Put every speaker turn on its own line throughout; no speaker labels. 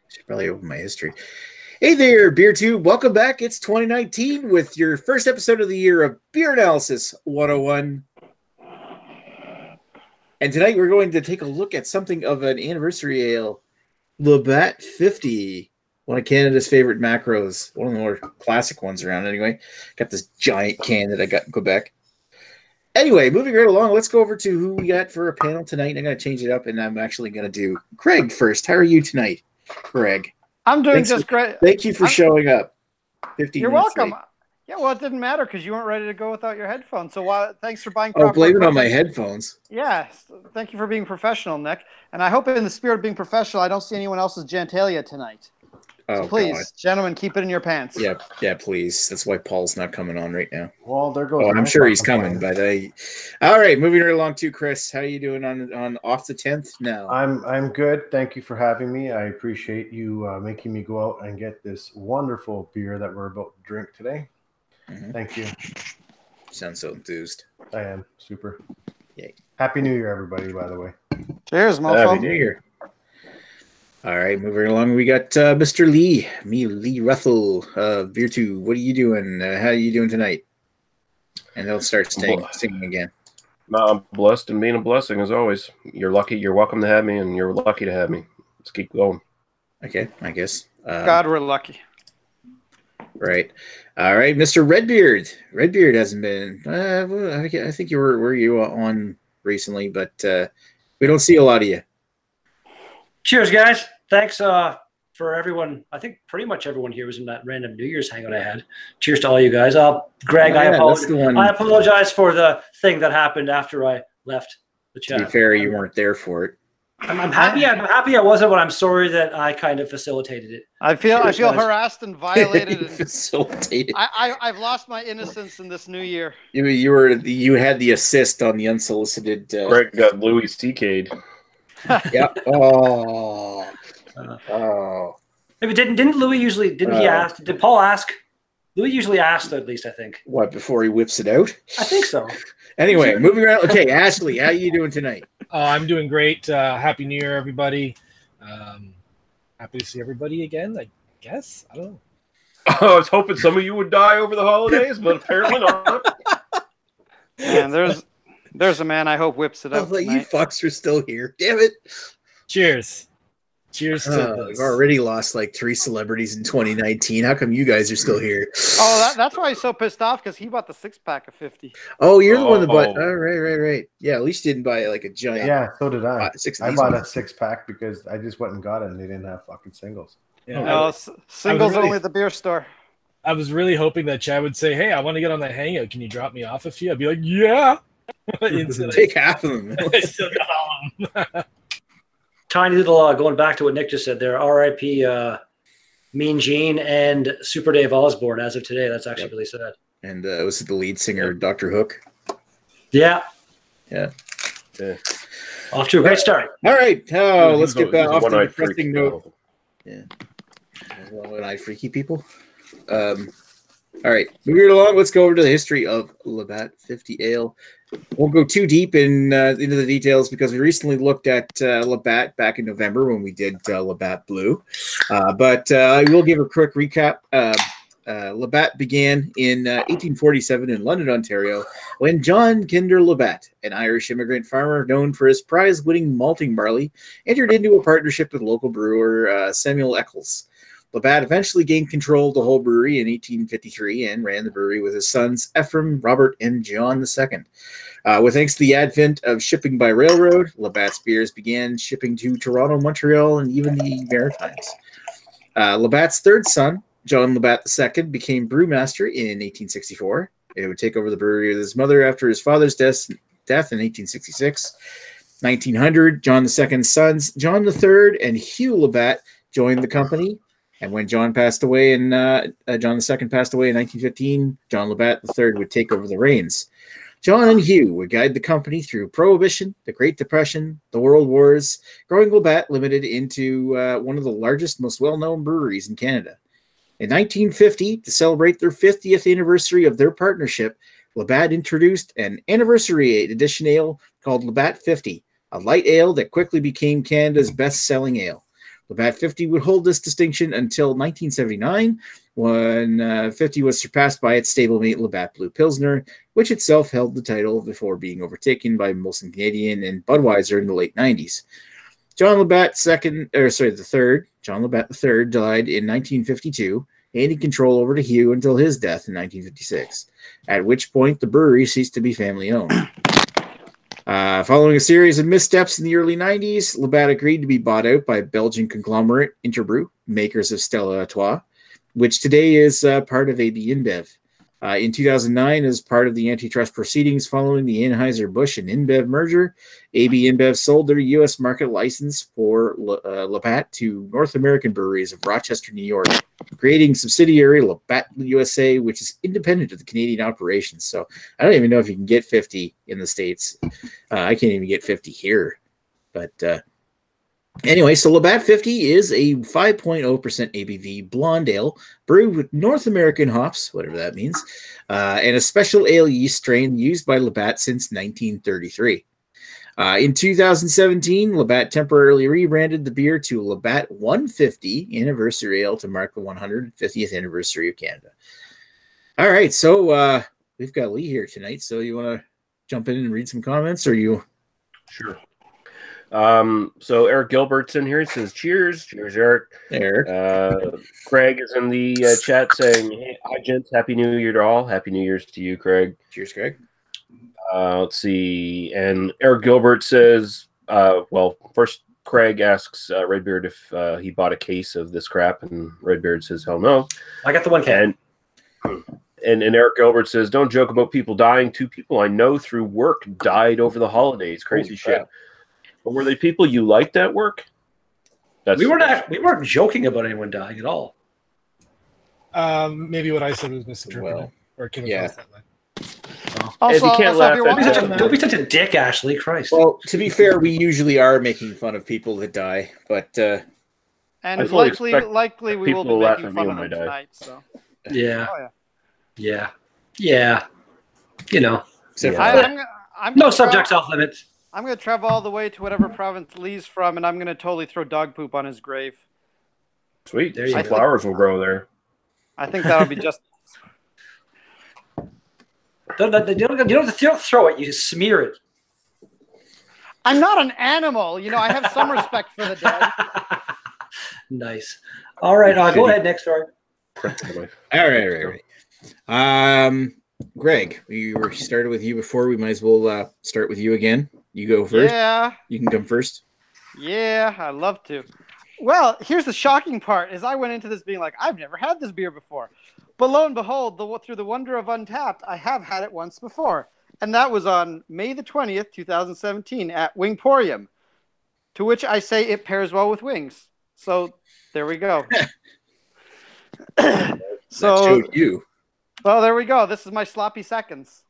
Should probably open my history. Hey there, BeerTube. Welcome back. It's 2019 with your first episode of the year of Beer Analysis 101. And tonight we're going to take a look at something of an anniversary ale, Labatt 50, one of Canada's favorite macros, one of the more classic ones around anyway. Got this giant can that I got in Quebec. Anyway, moving right along, let's go over to who we got for a panel tonight. I'm going to change it up, and I'm actually going to do Craig first. How are you tonight, Craig?
I'm doing great.
Thank you for showing up. 15
You're
minutes
welcome.
late.
Yeah, well, it didn't matter because you weren't ready to go without your headphones. So thanks for buying.
Oh, blame it on my headphones.
Yeah, thank you for being professional, Nick. And I hope in the spirit of being professional, I don't see anyone else's genitalia tonight. So please, God. Gentlemen, keep it in your pants.
Yeah, please. That's why Paul's not coming on right now.
Well, there goes.
Oh, I'm sure he's coming, but all right, moving right along to Chris. How are you doing on off the 10th now?
I'm good. Thank you for having me. I appreciate you making me go out and get this wonderful beer that we're about to drink today. Mm-hmm. Thank you.
Sounds so enthused.
I am super.
Yay!
Happy New Year, everybody. By the way.
Cheers, mofo.
Happy New Year. All right, moving along, we got Mr. Lee Russell, Virtu. What are you doing? How are you doing tonight? And they'll start singing again.
I'm blessed and being a blessing as always. You're lucky. You're welcome to have me, and you're lucky to have me. Let's keep going.
Okay, I guess.
God, we're lucky.
Right. All right, Mr. Redbeard. Redbeard hasn't been. I think you were on recently, but we don't see a lot of you.
Cheers, guys. Thanks for everyone. I think pretty much everyone here was in that random New Year's hangout I had. Cheers to all you guys. Greg, I apologize for the thing that happened after I left the chat.
To be fair, you weren't there for it.
I'm happy I wasn't, but I'm sorry that I kind of facilitated it.
I feel harassed and violated.
Facilitated.
I've lost my innocence in this new year.
You had the assist on the unsolicited.
Greg got Louis C.K'd.
Yep. Oh.
Maybe didn't Louis usually? Didn't he ask? Did Paul ask? Louis usually asked, at least I think.
What, before he whips it out?
I think so.
Anyway, moving around. Okay, Ashley, how are you doing tonight?
I'm doing great. Happy New Year, everybody. Happy to see everybody again, I guess. I don't know.
I was hoping some of you would die over the holidays, but apparently not.
And there's a man I hope whips it up.
You fucks are still here. Damn it.
Cheers. Cheers to this.
We've already lost like 3 celebrities in 2019. How come you guys are still here?
Oh, that's why he's so pissed off, because he bought the 6-pack of 50.
Oh, you're the one that bought. Oh, right. Yeah, at least you didn't buy like a giant.
Yeah, so did I. I bought a 6-pack because I just went and got it and they didn't have fucking singles.
Yeah,
no, singles only at the beer store.
I was really hoping that Chad would say, "Hey, I want to get on the hangout. Can you drop me off a few?" I'd be like, "Yeah."
Take half of them.
I still got all of them.
Tiny little going back to what Nick just said there. R.I.P. Mean Gene and Super Dave Osborne. As of today, that's actually really sad.
And was it the lead singer, Dr. Hook?
Yeah. Off to a great start.
All right. Let's get back off to the depressing note. Yeah. One-eyed freaky people. All right, moving along, let's go over to the history of Labatt 50 Ale. Won't go too deep into the details because we recently looked at Labatt back in November when we did Labatt Blue. But I will give a quick recap. Labatt began in 1847 in London, Ontario, when John Kinder Labatt, an Irish immigrant farmer known for his prize-winning malting barley, entered into a partnership with local brewer Samuel Eccles. Labatt eventually gained control of the whole brewery in 1853 and ran the brewery with his sons Ephraim, Robert, and John II. With thanks to the advent of shipping by railroad, Labatt's beers began shipping to Toronto, Montreal, and even the Maritimes. Labatt's third son, John Labatt II, became brewmaster in 1864. It would take over the brewery with his mother after his father's death in 1866. 1900, John II's sons, John III and Hugh Labatt, joined the company. And when John passed away, and John II passed away in 1915, John Labatt III would take over the reins. John and Hugh would guide the company through Prohibition, the Great Depression, the World Wars, growing Labatt Limited into one of the largest, most well-known breweries in Canada. In 1950, to celebrate their 50th anniversary of their partnership, Labatt introduced an anniversary edition ale called Labatt 50, a light ale that quickly became Canada's best-selling ale. Labatt 50 would hold this distinction until 1979, when 50 was surpassed by its stablemate Labatt Blue Pilsner, which itself held the title before being overtaken by Molson Canadian and Budweiser in the late 90s. John Labatt John Labatt III died in 1952, handing control over to Hugh until his death in 1956, at which point the brewery ceased to be family-owned. Following a series of missteps in the early 90s, Labatt agreed to be bought out by Belgian conglomerate Interbrew, makers of Stella Artois, which today is part of AB InBev. In 2009, as part of the antitrust proceedings following the Anheuser-Busch and InBev merger, AB InBev sold their U.S. market license for Labatt to North American Breweries of Rochester, New York, creating subsidiary Labatt USA, which is independent of the Canadian operations. So I don't even know if you can get 50 in the States. I can't even get 50 here. But anyway, so Labatt 50 is a 5.0% ABV blonde ale brewed with North American hops, whatever that means, and a special ale yeast strain used by Labatt since 1933. In 2017, Labatt temporarily rebranded the beer to Labatt 150 Anniversary Ale to mark the 150th anniversary of Canada. All right, so we've got Lee here tonight, so you want to jump in and read some comments, or you?
Sure. So Eric Gilbert's in here. He says, cheers. Cheers, Eric. Craig is in the chat saying, hey, hi, gents. Happy New Year to all. Happy New Year's to you, Craig.
Cheers, Craig.
Let's see. And Eric Gilbert says, well, first Craig asks Redbeard if he bought a case of this crap, and Redbeard says, hell no.
I got the one can.
And Eric Gilbert says, don't joke about people dying. 2 people I know through work died over the holidays. Crazy shit. But were they people you liked at work?
We weren't joking about anyone dying at all.
Maybe what I said was misinterpreted. Or came across that way.
Also,
don't be such a dick, Ashley. Christ.
Well, to be fair, we usually are making fun of people that die, but
and likely we will be making fun of them tonight. So
yeah, yeah. You know,
I'm
no subjects off limits.
I'm going to travel all the way to whatever province Lee's from, and I'm going to totally throw dog poop on his grave.
Sweet. Some flowers will grow there.
I think that'll be just.
You don't throw it. You just smear it.
I'm not an animal. You know, I have some respect for the dead.
Nice. All right. Go ahead. Next story.
All right. Greg, we started with you before. We might as well start with you again. You go first.
Yeah.
You can come first.
Yeah, I'd love to. Well, here's the shocking part: is I went into this being like, I've never had this beer before, but lo and behold, through the wonder of Untapped, I have had it once before, and that was on May the 20th, 2017, at Wingporium. To which I say it pairs well with wings. So there we go.
That showed you.
Well, there we go. This is my sloppy seconds.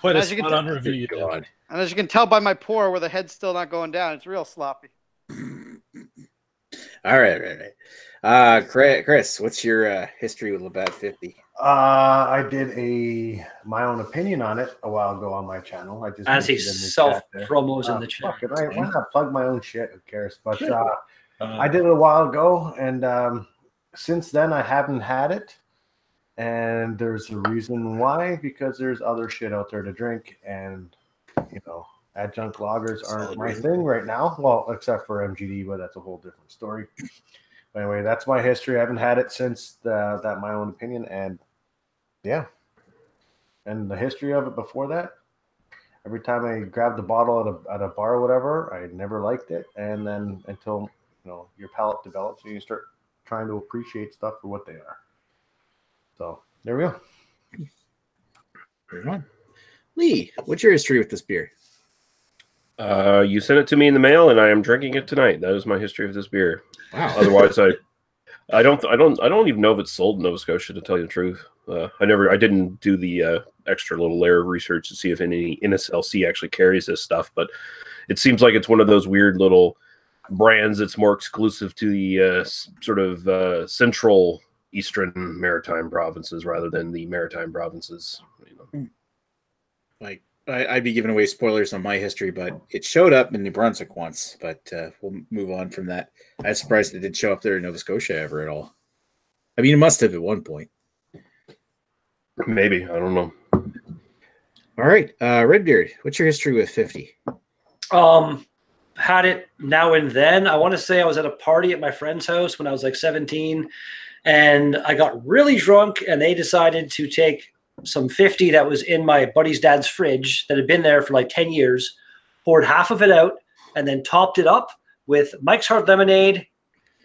What a spot on review you did.
And as you can tell by my pour, where the head's still not going down, it's real sloppy.
All right. Chris, what's your history with Labatt 50?
I did my own opinion on it a while ago on my channel. I just
as he self-promos in the chat.
Why not plug my own shit? Who cares? But I did it a while ago, and since then I haven't had it. And there's a reason why, because there's other shit out there to drink, and adjunct lagers aren't my thing right now. Well, except for MGD, but that's a whole different story. But anyway, that's my history. I haven't had it since that my own opinion, and yeah. And the history of it before that, every time I grabbed the bottle at a bar or whatever, I never liked it, and then until your palate develops and you start trying to appreciate stuff for what they are. So there we go.
Very on. Lee, what's your history with this beer?
You sent it to me in the mail, and I am drinking it tonight. That is my history of this beer.
Wow.
Otherwise, I don't even know if it's sold in Nova Scotia, to tell you the truth. I didn't do the extra little layer of research to see if any NSLC actually carries this stuff, but it seems like it's one of those weird little brands that's more exclusive to the sort of central Eastern Maritime provinces rather than the Maritime provinces.
Like I'd be giving away spoilers on my history, but it showed up in New Brunswick once. But we'll move on from that. I was surprised it didn't show up there in Nova Scotia ever at all. I mean, it must have at one point.
Maybe. I don't know.
All right, Redbeard, what's your history with 50?
Had it now and then. I want to say I was at a party at my friend's house when I was like 17, and I got really drunk, and they decided to take some 50 that was in my buddy's dad's fridge that had been there for like 10 years, poured half of it out, and then topped it up with Mike's Hard Lemonade,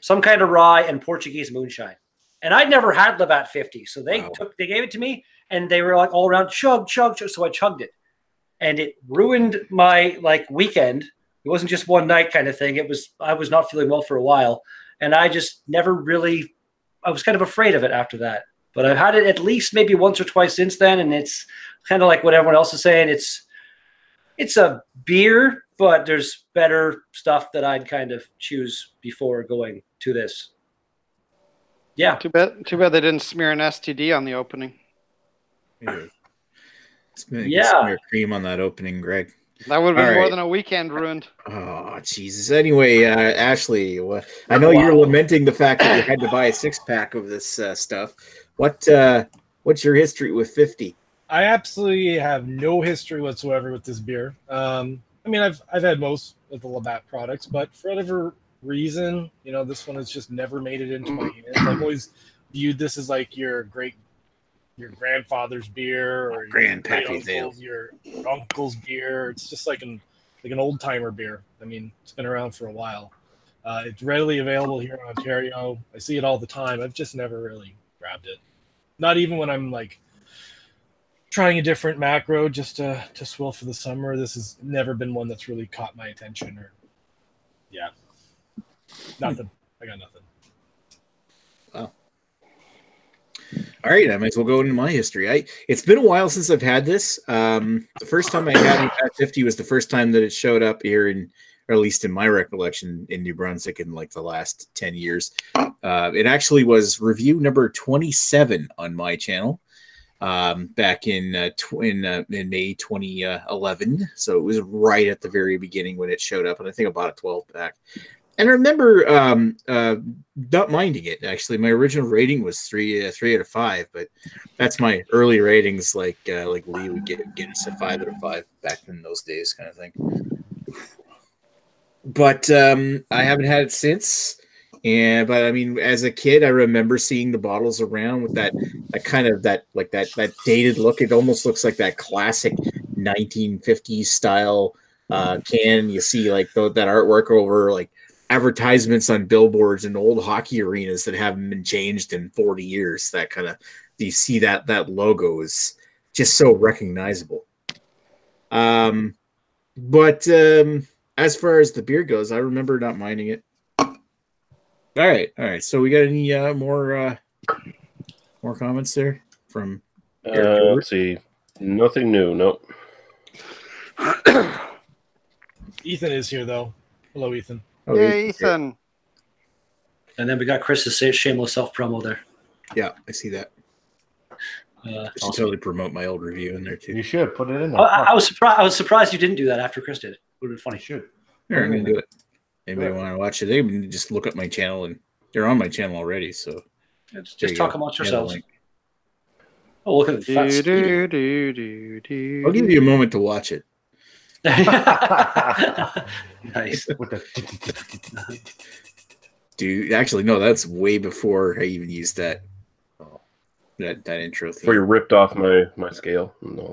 some kind of rye, and Portuguese moonshine. And I'd never had Labatt 50, so they gave it to me, and they were like all around chug, chug, chug. So I chugged it, and it ruined my like weekend. It wasn't just one night kind of thing. I was not feeling well for a while, and I just never really. I was kind of afraid of it after that. But I've had it at least maybe once or twice since then, and it's kind of like what everyone else is saying. It's a beer, but there's better stuff that I'd kind of choose before going to this. Yeah.
Too bad they didn't smear an STD on the opening.
Yeah. Smear cream on that opening, Greg.
That would have been more than a weekend ruined.
Oh, Jesus. Anyway, Ashley, I know you're lamenting the fact that you had to buy a 6-pack of this stuff. What's your history with 50?
I absolutely have no history whatsoever with this beer. I mean, I've had most of the Labatt products, but for whatever reason, this one has just never made it into my hands. I've always viewed this as like your grandfather's beer or your uncle's beer. It's just like an old timer beer. I mean, it's been around for a while. It's readily available here in Ontario. I see it all the time. I've just never really grabbed it. Not even when I'm like trying a different macro just to swill for the summer. This has never been one that's really caught my attention nothing. I got nothing.
Wow. All right, I might as well go into my history. It's been a while since I've had this. The first time I had Labatt 50 was the first time that it showed up here or at least in my recollection, in New Brunswick in like the last 10 years. It actually was review number 27 on my channel back in May 2011. So it was right at the very beginning when it showed up, and I think I bought a 12-pack. And I remember not minding it. Actually, my original rating was 3 out of 5, but that's my early ratings. Like Lee would get us a 5 out of 5 back in those days, kind of thing. But I haven't had it since. But I mean, as a kid, I remember seeing the bottles around with that dated look. It almost looks like that classic 1950s style can. You see like that artwork over like advertisements on billboards in old hockey arenas that haven't been changed in 40 years. That kind of, you see that logo is just so recognizable. But as far as the beer goes, I remember not minding it. All right. So we got any more comments there from?
Let's see. Nothing new. Nope.
Ethan is here though. Hello, Ethan.
Oh, hey, Ethan.
And then we got Chris's shameless self promo there.
Yeah, I see that. I should totally promote my old review in there too.
You should put it in there.
I was surprised you didn't do that after Chris did. It would have been funny.
Should.
Here, I'm gonna do it. Anybody want to watch it? They can just look up my channel, and they're on my channel already. So
just talk amongst yourselves. Oh, look at the fat
I'll give you a moment to watch it.
Nice.
Dude, actually, no, that's way before I even used that intro theme.
Before you ripped off my scale. No,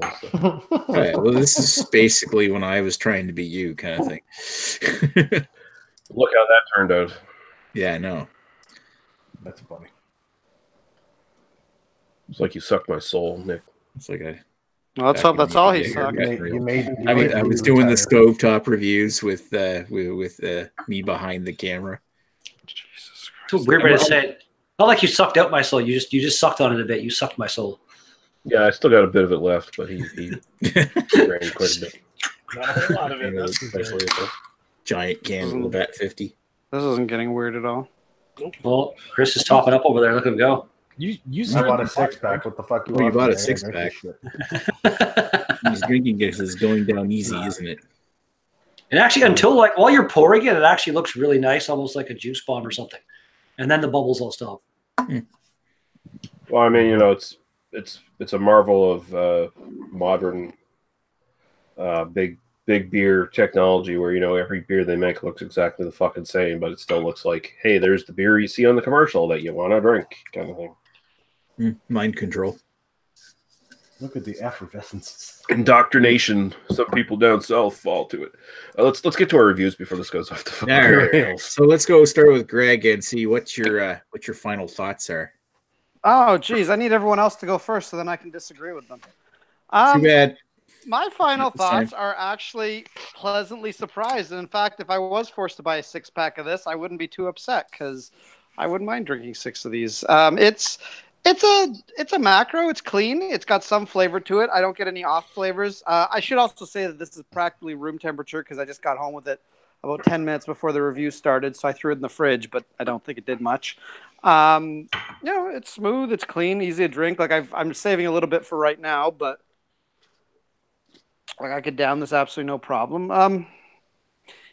right, well, this is basically when I was trying to be you, kind of thing.
Look how that turned out.
Yeah, I know.
That's funny.
It's like you sucked my soul, Nick.
It's like
well, let's hope that's all he sucked.
I was doing the stovetop reviews with me behind the camera.
Jesus Christ.
It's a weird way to say it. Not like you sucked out my soul. You just sucked on it a bit. You sucked my soul.
Yeah, I still got a bit of it left, but he ran quite a bit.
Not a whole lot of it.
Especially a giant can of Labatt 50.
This isn't getting weird at all.
Well, Chris is topping up over there. Look at him go.
You
I bought a 6-pack. What the fuck?
You bought a 6-pack. He's drinking this is going down easy, isn't it?
And actually, until like while you're pouring it, it actually looks really nice, almost like a juice bomb or something. And then the bubbles will stop.
Well, I mean, you know, it's a marvel of modern big beer technology where, you know, every beer they make looks exactly the fucking same, but it still looks like, hey, there's the beer you see on the commercial that you want to drink, kind of thing.
Mind control.
Look at the effervescence.
Indoctrination. Some people down south fall to it. Let's get to our reviews before this goes off the fucking rails.
So let's go start with Greg and see what your final thoughts are.
Oh, geez, I need everyone else to go first so then I can disagree with them.
Too bad.
My final thoughts are actually pleasantly surprised. And in fact, if I was forced to buy a 6-pack of this, I wouldn't be too upset because I wouldn't mind drinking 6 of these. It's a macro. It's clean. It's got some flavor to it. I don't get any off flavors. I should also say that this is practically room temperature because I just got home with it about 10 minutes before the review started. So I threw it in the fridge, but I don't think it did much. You know, it's smooth. It's clean, easy to drink. Like I'm saving a little bit for right now, but like I could down this absolutely no problem.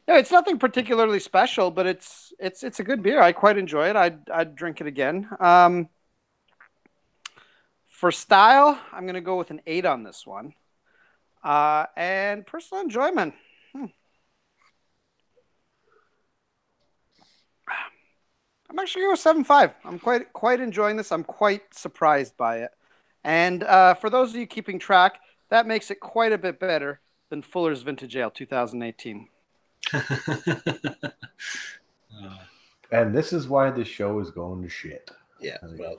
Yeah, it's nothing particularly special, but it's a good beer. I quite enjoy it. I'd drink it again. For style, I'm going to go with an 8 on this one. And personal enjoyment. I'm actually going to go 7.5. I'm quite enjoying this. I'm quite surprised by it. And for those of you keeping track, that makes it quite a bit better than Fuller's Vintage Ale 2018.
And this is why the show is going to shit.
Yeah, well,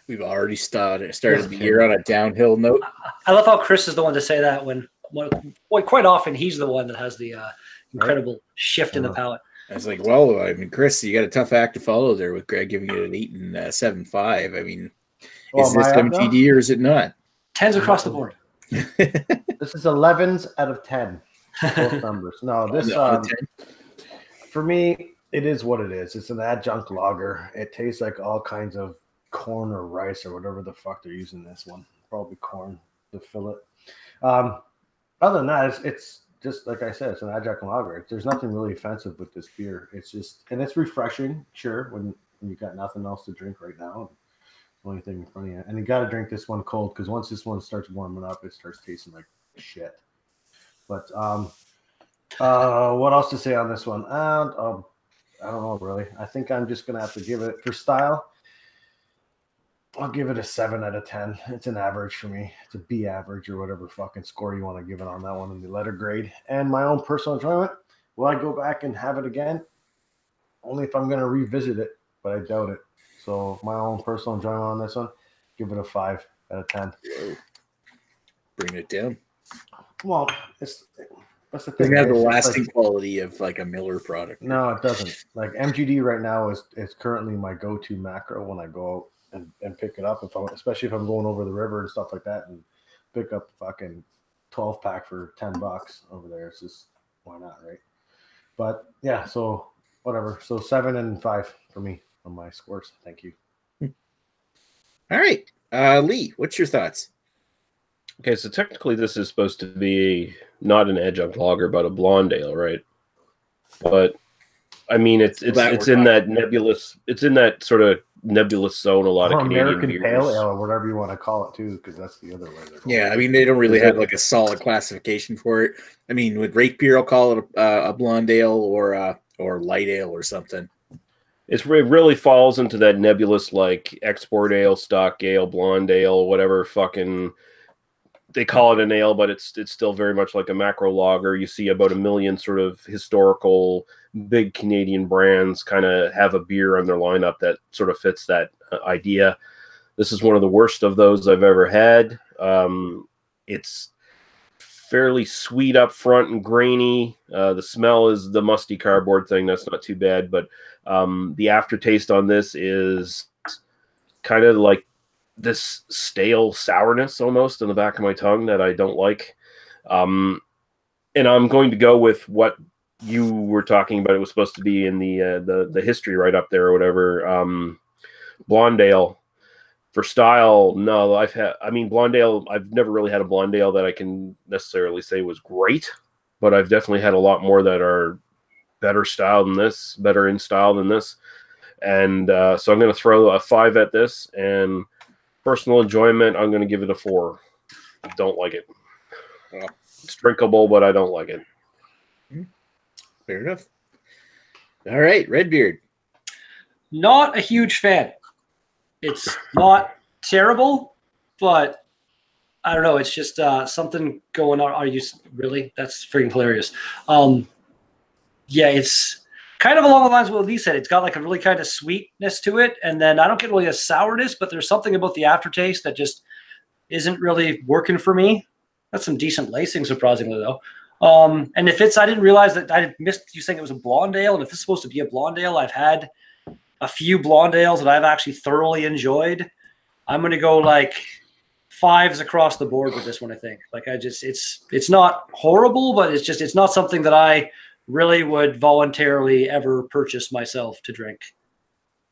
we've already started the year on a downhill note.
I love how Chris is the one to say that when quite often he's the one that has the incredible shift in the palate.
I was like, well, I mean, Chris, you got a tough act to follow there with Greg giving it an 8 and 7.5. I mean, is this MTD or is it not?
10s across the board.
This is 11s out of 10. Both numbers. No, this for me, it is what it is. It's an adjunct lager. It tastes like all kinds of corn or rice or whatever the fuck they're using this one. Probably corn to fill it. Other than that, it's just like I said, it's an adjunct lager. There's nothing really offensive with this beer. It's just, and it's refreshing, sure, when you got nothing else to drink right now. Only thing in front of you. And you got to drink this one cold because once this one starts warming up, it starts tasting like shit. But what else to say on this one? I don't know, really. I think I'm just going to have to give it, for style, I'll give it a 7 out of 10. It's an average for me. It's a B average or whatever fucking score you want to give it on that one in the letter grade. And my own personal enjoyment, will I go back and have it again? Only if I'm going to revisit it, but I doubt it. So my own personal enjoyment on this one, give it a 5 out of 10.
Bring it down.
Well, that's the thing.
Doesn't have the lasting quality of like a Miller product.
No, it doesn't. Like MGD right now is currently my go-to macro when I go out and pick it up. Especially if I'm going over the river and stuff like that, and pick up fucking 12-pack for $10 over there. It's just, why not, right? But yeah, so whatever. So 7 and 5 for me on my scores. Thank you.
All right, Lee, what's your thoughts?
Okay, so technically this is supposed to be not an adjunct lager, but a blonde ale, right? But I mean, it's in that nebulous, it's in that sort of nebulous zone. A lot of Canadian
American
beers.
Pale Ale or whatever you want to call it too, because that's the other way.
Yeah, I mean, they don't really have like a solid classification for it. I mean, with Rake Beer, I'll call it a blonde ale or light ale or something.
It really falls into that nebulous, like export ale, stock ale, blonde ale, whatever fucking they call it an ale, but it's still very much like a macro lager. You see about 1 million sort of historical big Canadian brands kind of have a beer on their lineup that sort of fits that idea. This is one of the worst of those I've ever had. It's fairly sweet up front and grainy. The smell is the musty cardboard thing. That's not too bad, but the aftertaste on this is kind of like this stale sourness almost in the back of my tongue that I don't like. And I'm going to go with what you were talking about. It was supposed to be in the history right up there or whatever. Blonde ale. For style, no. Blonde ale. I've never really had a blonde ale that I can necessarily say was great, but I've definitely had a lot more that are better style than this, better in style than this. And so I'm going to throw a 5 at this. And personal enjoyment, I'm going to give it a 4. Don't like it. It's drinkable, but I don't like it.
Fair enough. All right, Redbeard.
Not a huge fan. It's not terrible, but I don't know. It's just something going on. Are you really? That's freaking hilarious. Yeah, it's kind of along the lines of what Lee said. It's got like a really kind of sweetness to it, and then I don't get really a sourness, but there's something about the aftertaste that just isn't really working for me. That's some decent lacing, surprisingly though. And if I didn't realize that I missed you saying it was a blonde ale, and if it's supposed to be a blonde ale, I've had a few blonde ales that I've actually thoroughly enjoyed. I'm going to go like 5s across the board with this one. I think it's not horrible, but it's not something that I really would voluntarily ever purchase myself to drink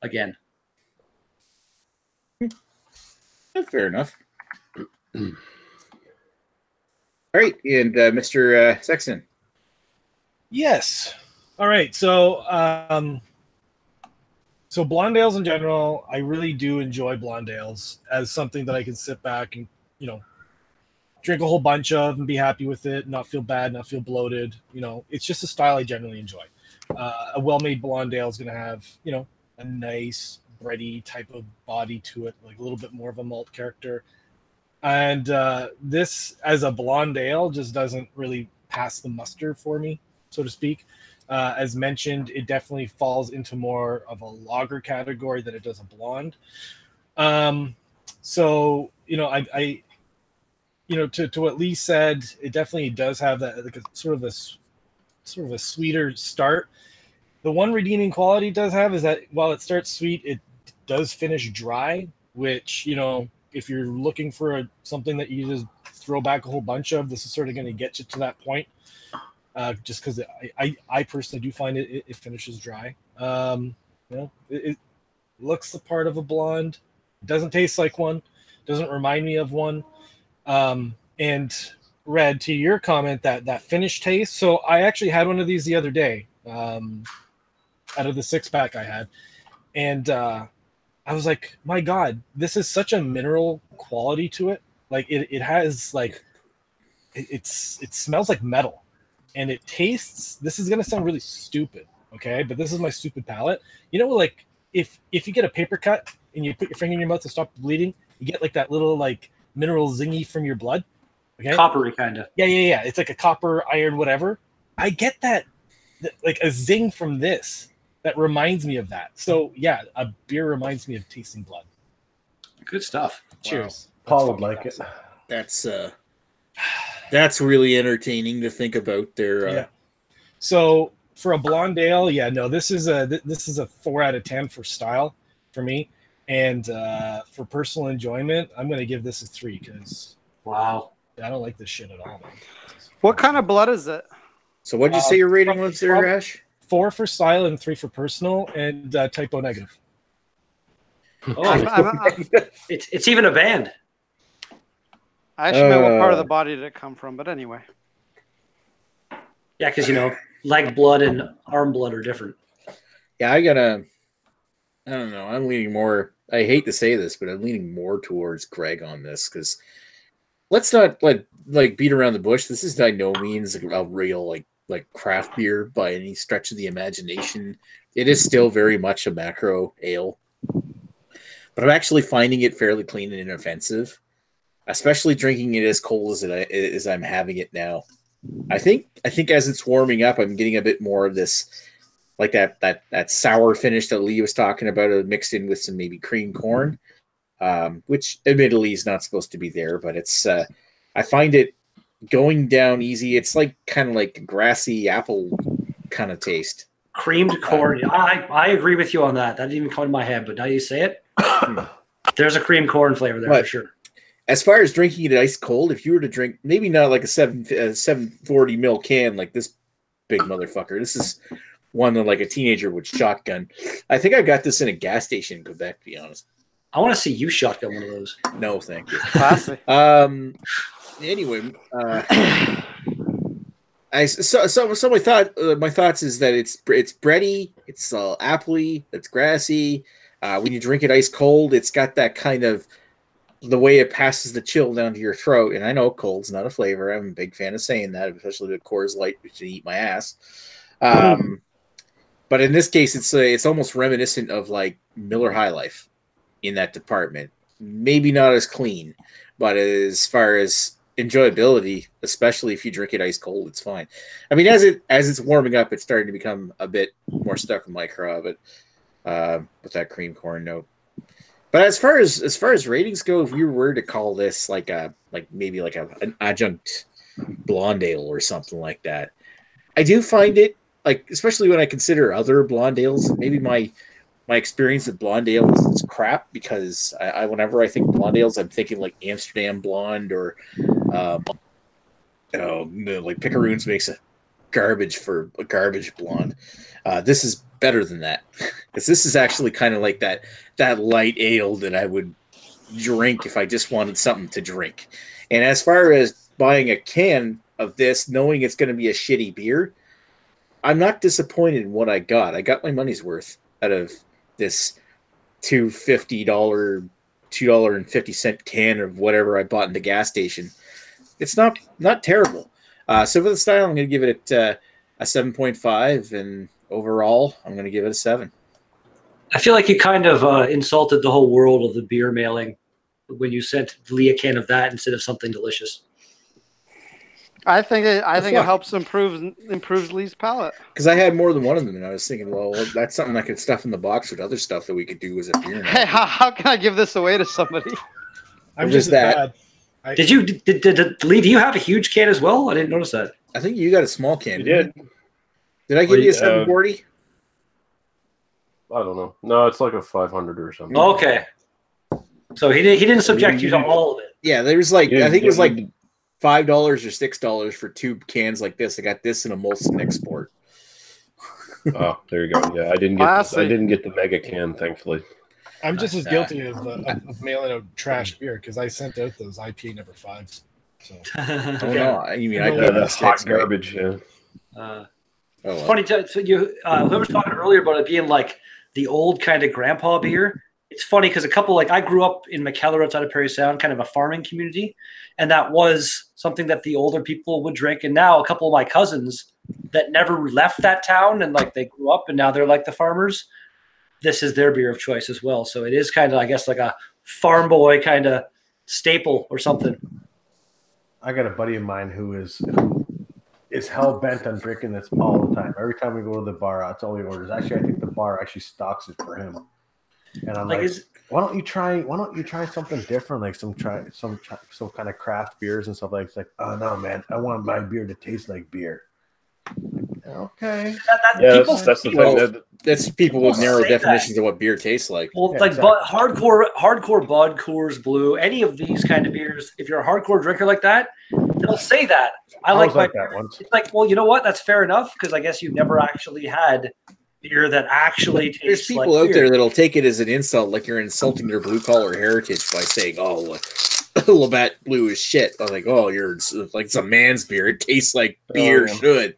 again.
Fair enough. All right, and Mr. Sexton.
Yes. All right. So, so blonde ales in general, I really do enjoy blonde ales as something that I can sit back and, drink a whole bunch of and be happy with it, not feel bad, not feel bloated. It's just a style I generally enjoy. A well-made blonde ale is going to have, a nice bready type of body to it, like a little bit more of a malt character. And this, as a blonde ale, just doesn't really pass the muster for me, so to speak. As mentioned, it definitely falls into more of a lager category than it does a blonde. So, I to what Lee said, it definitely does have that like a sort of a sweeter start. The one redeeming quality it does have is that while it starts sweet, it does finish dry, which, if you're looking for something that you just throw back a whole bunch of, this is sort of going to get you to that point. Just because I personally do find it finishes dry. It looks the part of a blonde. It doesn't taste like one. Doesn't remind me of one. And Red, to your comment, that finish taste. So I actually had one of these the other day, out of the 6-pack I had, and I was like, my God, this is such a mineral quality to it. Like it has like it smells like metal, and it tastes. This is gonna sound really stupid, okay? But this is my stupid palate. Like if you get a paper cut and you put your finger in your mouth to stop bleeding, you get like that little like mineral zingy from your blood. Okay,
coppery kind of.
Yeah. It's like a copper, iron, whatever. I get that like a zing from this. That reminds me of that. So yeah, a beer reminds me of tasting blood.
Good stuff.
Cheers.
Wow. Paul would like it.
That's really entertaining to think about there.
Yeah. So for a blonde ale, this is a 4 out of 10 for style for me, and for personal enjoyment, I'm going to give this a 3 because
wow,
I don't like this shit at all. Man.
What kind of blood is it?
So what did you say your rating was there, Rash?
4 for style and 3 for personal, and type O negative.
Oh, it's even a band.
I actually know what part of the body did it come from, but anyway.
Yeah, because leg blood and arm blood are different.
Yeah, I don't know. I'm leaning more. I hate to say this, but I'm leaning more towards Greg on this because let's not like beat around the bush. This is by no means a real like craft beer by any stretch of the imagination. It is still very much a macro ale, but I'm actually finding it fairly clean and inoffensive, especially drinking it as cold as I'm having it now. I think as it's warming up, I'm getting a bit more of this, like that sour finish that Lee was talking about, mixed in with some maybe cream corn, which admittedly is not supposed to be there, but it's I find it going down easy. It's like kind of like a grassy apple kind of taste.
Creamed corn. I agree with you on that. That didn't even come to my head, but now you say it, there's a cream corn flavor there for sure.
As far as drinking it ice cold, if you were to drink, maybe not like a 740 ml can like this big motherfucker. This is one that like a teenager would shotgun. I think I got this in a gas station in Quebec, to be honest.
I want to see you shotgun one of those.
No, thank you.
Classic.
Anyway, so my thoughts is that it's bready, it's appley, it's grassy. When you drink it ice cold, it's got that kind of the way it passes the chill down to your throat. And I know cold's not a flavor. I'm a big fan of saying that, especially with Coors Light, which can eat my ass. But in this case, it's almost reminiscent of like Miller High Life in that department. Maybe not as clean, but as far as enjoyability, especially if you drink it ice cold, it's fine. I mean, as it's warming up, it's starting to become a bit more stuck in my craw, but with that cream corn note. But as far as ratings go, if you were to call this like maybe an adjunct blonde ale or something like that, I do find it, like, especially when I consider other blonde ales, maybe my experience with blonde ale is crap, because I whenever I think blonde ales, I'm thinking like Amsterdam Blonde or like Picaroons makes a garbage blonde. This is better than that, because this is actually kind of like that light ale that I would drink if I just wanted something to drink. And as far as buying a can of this, knowing it's going to be a shitty beer, I'm not disappointed in what I got. I got my money's worth out of this $2.50 can of whatever I bought in the gas station. It's not terrible. So for the style, I'm going to give it a 7.5, and overall, I'm going to give it a 7.
I feel like you kind of insulted the whole world of the beer mailing when you sent Lee a can of that instead of something delicious.
I think it helps improves Lee's palate.
Because I had more than one of them, and I was thinking, well, that's something I could stuff in the box with other stuff that we could do as a beer.
Hey, how can I give this away to somebody?
I'm just that.
Did Lee? Do you have a huge can as well? I didn't notice that.
I think you got a small can.
You did.
Did I give you a 740?
I don't know. No, it's like a 500 or something.
Okay. So he didn't subject you to all of it.
Yeah, there's like I think it was like $5 or $6 for 2 cans like this. I got this in a Molson Export.
Oh, there you go. Yeah, I didn't get the mega can, thankfully.
I'm just as guilty of mailing out trash beer, because I sent out those IPA number 5s. So.
Oh no, you mean
that's hot garbage? Yeah.
It's funny too. So whoever was talking earlier about it being like the old kind of grandpa beer. It's funny because I grew up in McKellar outside of Perry Sound, kind of a farming community, and that was something that the older people would drink. And now a couple of my cousins that never left that town, and like they grew up and now they're like the farmers, this is their beer of choice as well. So it is kind of, I guess, like a farm boy kind of staple or something.
I got a buddy of mine who is hell bent on drinking this all the time. Every time we go to the bar, that's all he orders. Actually, I think the bar actually stocks it for him. And I'm like, why don't you try something different, like some kind of craft beers and stuff like that. It's like, oh no, man, I want my beer to taste like beer. Okay.
That's the thing.
That's people with narrow definitions of what beer tastes like.
Well, yeah, like exactly. hardcore Bud, Coors Blue, any of these kind of beers, if you're a hardcore drinker like that, they'll say that. I like that once. It's like, well, you know what? That's fair enough, because I guess you've never actually had beer that actually tastes like
There's people out there that'll take it as an insult, like you're insulting their blue collar heritage by saying, "Oh, Labatt Blue is shit." I'm like, "Oh, you're like it's a man's beer. It tastes like beer should."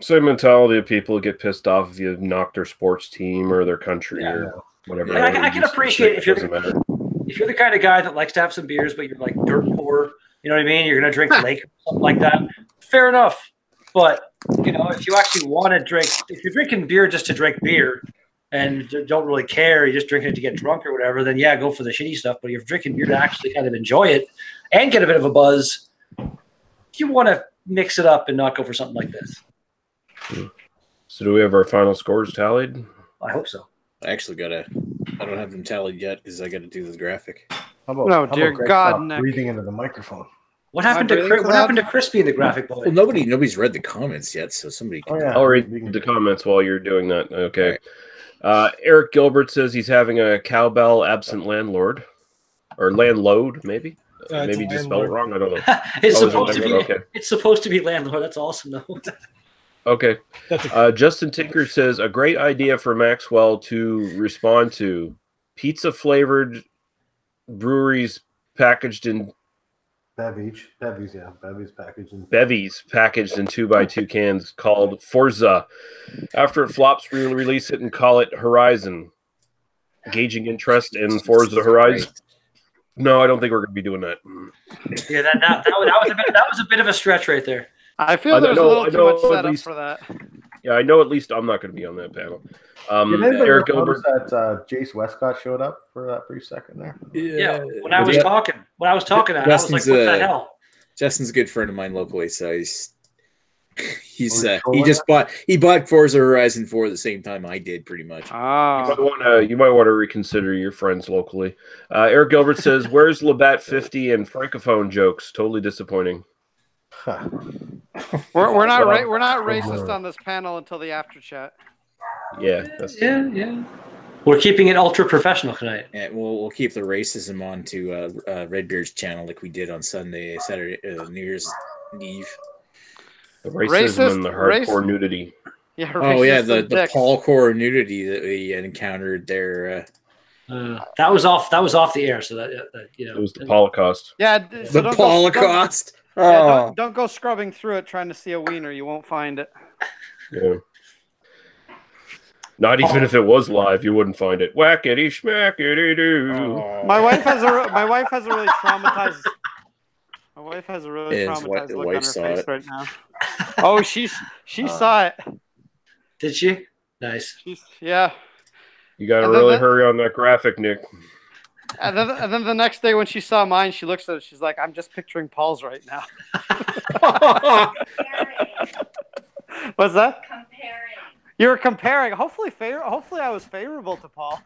Same mentality of people who get pissed off if you knock their sports team or their country or whatever.
Yeah, I can appreciate if you're the kind of guy that likes to have some beers, but you're like dirt poor. You know what I mean? You're gonna drink Lake or something like that. Fair enough. But if you actually want to drink, if you're drinking beer just to drink beer and don't really care, you're just drinking it to get drunk or whatever, then yeah, go for the shitty stuff. But if you're drinking beer to actually kind of enjoy it and get a bit of a buzz, you want to mix it up and not go for something like this.
So do we have our final scores tallied?
I hope so.
I don't have them tallied yet because I got to do the graphic.
How dear God, Nick.
Breathing into the microphone.
What happened to Crispy and the graphic boy?
Well, nobody's read the comments yet, so somebody can.
I'll read the comments while you're doing that. Okay. Right. Eric Gilbert says he's having a cowbell absent landlord. Or landlode, maybe. Maybe just spelled it wrong. I don't know.
It's supposed to be landlord. That's awesome, though.
Okay. Justin Tinker says a great idea for Maxwell to respond to: pizza flavored breweries packaged in
Bevies packaged in
Bevies packaged in 2x2 cans called Forza. After it flops, we will release it and call it Horizon. Gauging interest in Forza Horizon. No, I don't think we're going to be doing that.
Yeah, that was a bit of a stretch right there.
I feel there's a little too much setup for that.
Yeah, I know at least I'm not going to be on that panel.
Eric Gilbert that Jace Westcott showed up for that brief second there.
Yeah, when I was talking, I was like, what the hell?
Justin's a good friend of mine locally, so he bought Forza Horizon 4 at the same time I did, pretty much.
You might want to reconsider your friends locally. Eric Gilbert says, "Where's Labatt 50 and francophone jokes? Totally disappointing."
We're not racist on this panel until the after chat.
Yeah,
yeah. We're keeping it ultra professional tonight.
Yeah, we'll keep the racism on to Redbeard's channel like we did on Saturday, New Year's Eve.
The racism and the hardcore nudity.
Yeah,
the Paul-core nudity that we encountered there.
That was off the air, so that
it was the Holocaust.
Yeah,
so the Holocaust.
Don't go scrubbing through it trying to see a wiener. You won't find it.
Yeah. Not even if it was live, you wouldn't find it. Whackity schmackity doo.
My wife has a really traumatized. My wife has a really traumatized look on her face right now. Oh, she saw it.
Did she? Nice.
Yeah.
You got to really hurry on that graphic, Nick.
And then the next day when she saw mine, she looks at it. She's like, "I'm just picturing Paul's right now." What's that?
Comparing.
You were comparing. Hopefully I was favorable to Paul.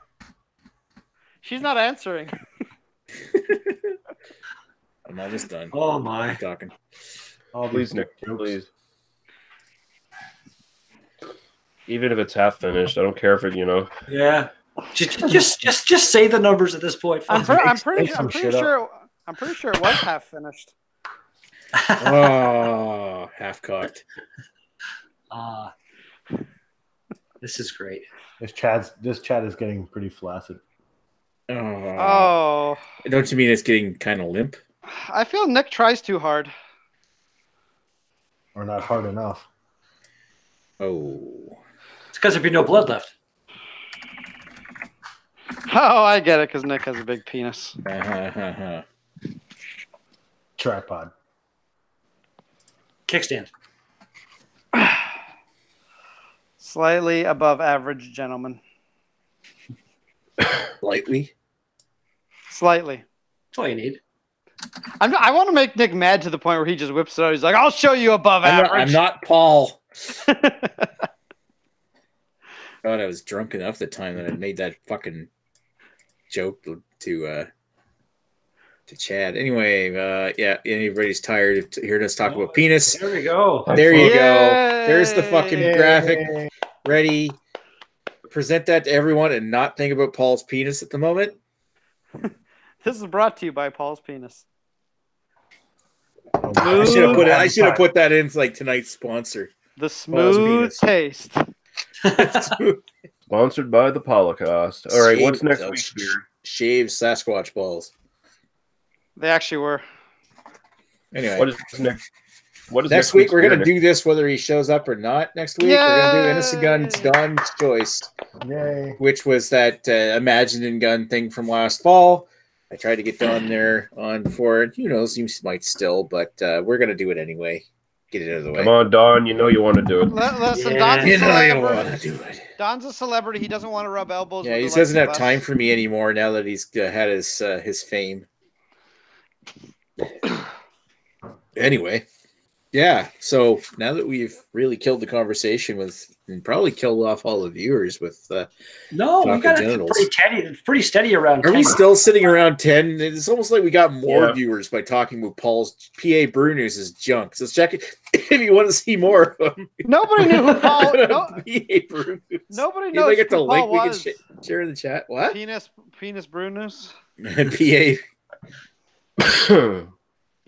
She's not answering.
I'm almost done.
Oh my!
I'm talking.
Please, Nick. Please. Even if it's half finished, I don't care if it.
Yeah. Just say the numbers at this point.
I'm pretty sure it was half finished.
Oh, half cocked.
This is great.
This chat is getting pretty flaccid.
Oh.
Don't you mean it's getting kind of limp?
I feel Nick tries too hard.
Or not hard enough.
Oh.
It's because there'd be no blood left.
Oh, I get it, because Nick has a big penis.
Tripod.
Kickstand.
Slightly above average, gentlemen.
Slightly?
Slightly.
That's all you need.
I want to make Nick mad to the point where he just whips it out. He's like, "I'll show you above average."
I'm not Paul. God, I was drunk enough the time that I made that fucking joke to Chad. Anyway, yeah, everybody's tired of hearing us talk about penis.
There we go.
There you go. There's the fucking graphic ready. Present that to everyone and not think about Paul's penis at the moment.
This is brought to you by Paul's penis.
I should have put that in like tonight's sponsor.
The smooth taste.
Sponsored by the Holocaust. All right, what's next week here?
Shaved Sasquatch balls.
They actually were.
Anyway,
what is next?
Next week we're gonna do this whether he shows up or not. Next week we're gonna do Innocent Gun's Don's Choice.
Yay!
Which was that Imagine and Gun thing from last fall. I tried to get Don there on before. Who knows? You might still, but we're gonna do it anyway. Get it out of the way.
Come on, Don. You know you want to do it.
Listen,
Yeah.
You know you want to do it.
Don's a celebrity. He doesn't want to rub elbows.
Yeah, he doesn't have time for me anymore now that he's had his fame. Anyway, yeah. So now that we've really killed the conversation and probably killed off all the viewers with
no, we got it pretty steady around.
Are
10.
we still sitting around 10? It's almost like we got more viewers by talking about Paul's PA Brew News' junk. So check it if you want to see more of them.
Nobody knew who Paul.
PA Brew News.
Nobody knows who Paul
link
was.
We can share in the chat. What?
Penis Brew News.
PA.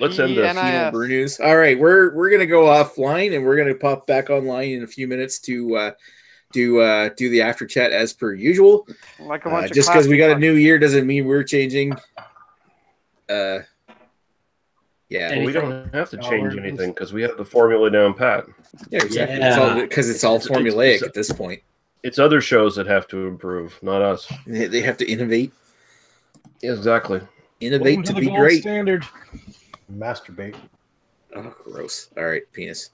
Let's end the
Penal Brew News. All right, we're gonna go offline and we're gonna pop back online in a few minutes to do the after chat as per usual.
Like a bunch
just because we got a new year doesn't mean we're changing. Yeah,
well, we don't have to change anything because we have the formula down pat.
Yeah, exactly. Because it's all formulaic at this point.
It's other shows that have to improve, not us.
They have to innovate.
Exactly.
Innovate to be great.
Standard.
Masturbate.
Oh, gross. All right, penis.